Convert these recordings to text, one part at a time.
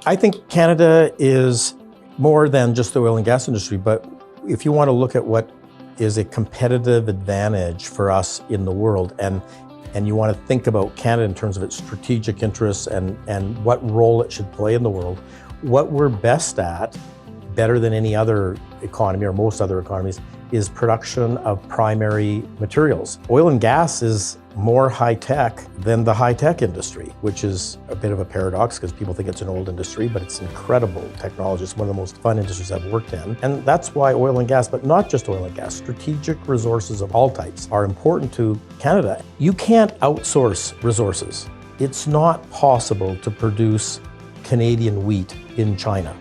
I think Canada is more than just the oil and gas industry, but if you want to look at what is a competitive advantage for us in the world, and you want to think about Canada in terms of its strategic interests and what role it should play in the world, what we're best at, better than any other economy or most other economies, is production of primary materials. Oil and gas is more high-tech than the high-tech industry, which is a bit of a paradox because people think it's an old industry, but it's incredible technology. It's one of the most fun industries I've worked in. And that's why oil and gas, but not just oil and gas, strategic resources of all types are important to Canada. You can't outsource resources. It's not possible to produce Canadian wheat in China,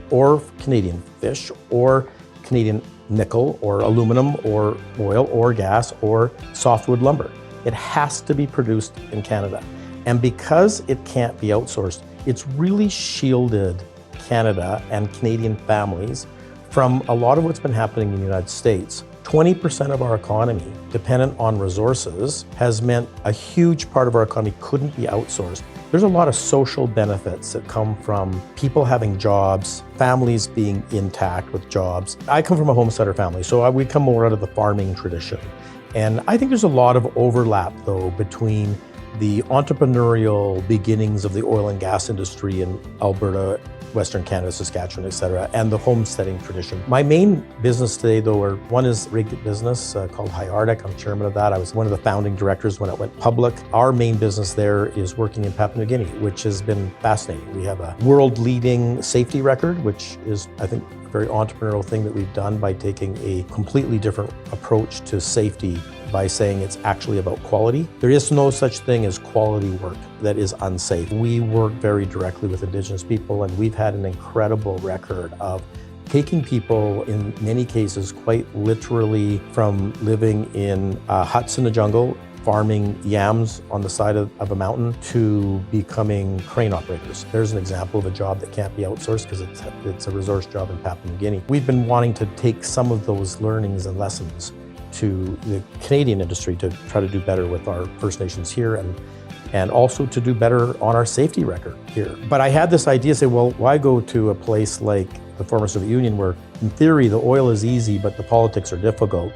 or Canadian fish, or Canadian nickel, or aluminum, or oil, or gas, or softwood lumber. It has to be produced in Canada. And because it can't be outsourced, it's really shielded Canada and Canadian families from a lot of what's been happening in the United States. 20% of our economy, dependent on resources, has meant a huge part of our economy couldn't be outsourced. There's a lot of social benefits that come from people having jobs, families being intact with jobs. I come from a homesteader family, so we come more out of the farming tradition. And I think there's a lot of overlap, though, between the entrepreneurial beginnings of the oil and gas industry in Alberta, Western Canada, Saskatchewan, et cetera, and the homesteading tradition. My main business today, though, one is rig business called High Arctic. I'm chairman of that. I was one of the founding directors when it went public. Our main business there is working in Papua New Guinea, which has been fascinating. We have a world-leading safety record, which is, I think, a very entrepreneurial thing that we've done by taking a completely different approach to safety by saying it's actually about quality. There is no such thing as quality work that is unsafe. We work very directly with Indigenous people, and we've had an incredible record of taking people, in many cases, quite literally from living in huts in the jungle, farming yams on the side of a mountain, to becoming crane operators. There's an example of a job that can't be outsourced because it's a resource job in Papua New Guinea. We've been wanting to take some of those learnings and lessons to the Canadian industry to try to do better with our First Nations here, and also to do better on our safety record here. But I had this idea, say, well, why go to a place like the former Soviet Union where, in theory, the oil is easy, but the politics are difficult?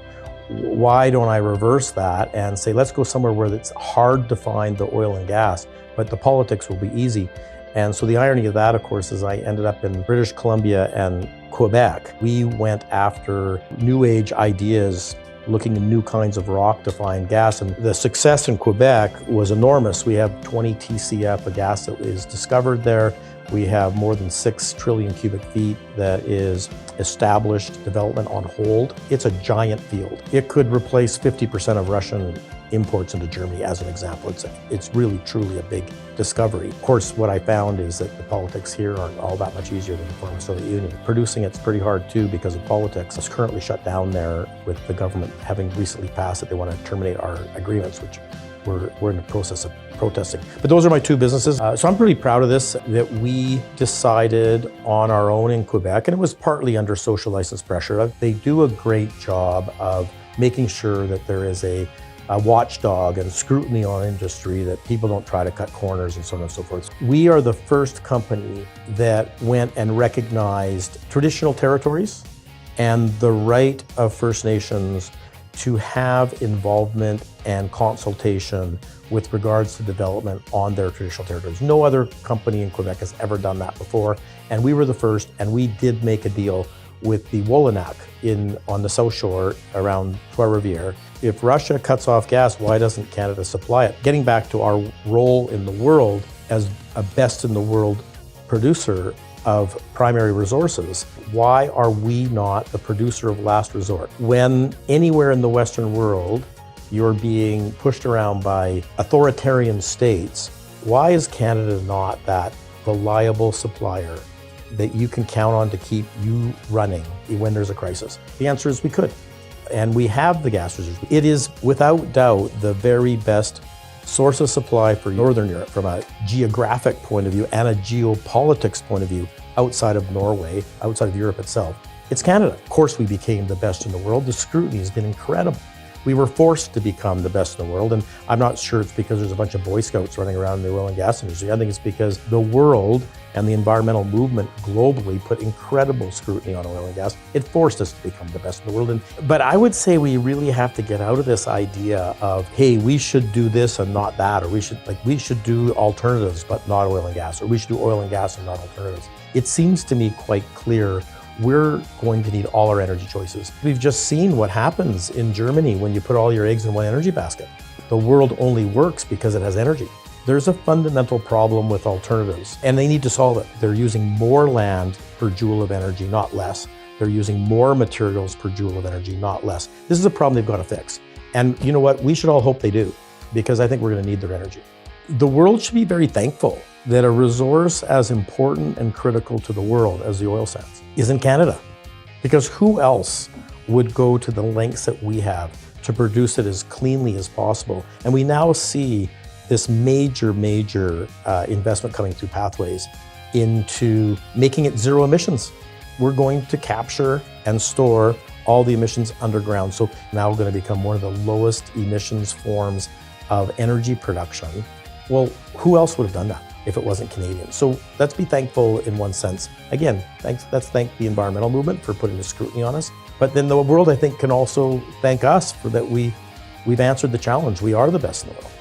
Why don't I reverse that and say, let's go somewhere where it's hard to find the oil and gas, but the politics will be easy? And so the irony of that, of course, is I ended up in British Columbia and Quebec. We went after new age ideas, looking at new kinds of rock to find gas. And the success in Quebec was enormous. We have 20 TCF of gas that is discovered there. We have more than 6 trillion cubic feet that is established development on hold. It's a giant field. It could replace 50% of Russian imports into Germany, as an example. It's really, truly a big discovery. Of course, what I found is that the politics here aren't all that much easier than the former Soviet Union. Producing it's pretty hard too because of politics. It's currently shut down there with the government having recently passed that they want to terminate our agreements, which we're in the process of protesting. But those are my two businesses. So I'm pretty proud of this, that we decided on our own in Quebec, and it was partly under social license pressure. They do a great job of making sure that there is a watchdog and scrutiny on industry, that people don't try to cut corners and so on and so forth. We are the first company that went and recognized traditional territories and the right of First Nations to have involvement and consultation with regards to development on their traditional territories. No other company in Quebec has ever done that before, and we were the first, and we did make a deal with the Wolinak on the South Shore around Trois-Rivières. If Russia cuts off gas, why doesn't Canada supply it? Getting back to our role in the world as a best in the world producer of primary resources, why are we not the producer of last resort? When anywhere in the Western world you're being pushed around by authoritarian states, why is Canada not that reliable supplier that you can count on to keep you running when there's a crisis? The answer is we could. And we have the gas reserves. It is without doubt the very best source of supply for Northern Europe from a geographic point of view and a geopolitics point of view outside of Norway, outside of Europe itself. It's Canada. Of course, we became the best in the world. The scrutiny has been incredible. We were forced to become the best in the world. And I'm not sure it's because there's a bunch of Boy Scouts running around in the oil and gas industry. I think it's because the world and the environmental movement globally put incredible scrutiny on oil and gas. It forced us to become the best in the world. But I would say we really have to get out of this idea of, hey, we should do this and not that, or we should do alternatives but not oil and gas, or we should do oil and gas and not alternatives. It seems to me quite clear we're going to need all our energy choices. We've just seen what happens in Germany when you put all your eggs in one energy basket. The world only works because it has energy. There's a fundamental problem with alternatives, and they need to solve it. They're using more land per joule of energy, not less. They're using more materials per joule of energy, not less. This is a problem they've got to fix. And you know what? We should all hope they do, because I think we're going to need their energy. The world should be very thankful that a resource as important and critical to the world as the oil sands is in Canada. Because who else would go to the lengths that we have to produce it as cleanly as possible? And we now see this major investment coming through Pathways into making it zero emissions. We're going to capture and store all the emissions underground. So now we're going to become one of the lowest emissions forms of energy production. Well, who else would have done that if it wasn't Canadian? So let's be thankful in one sense. Again, let's thank the environmental movement for putting the scrutiny on us. But then the world, I think, can also thank us for that we've answered the challenge. We are the best in the world.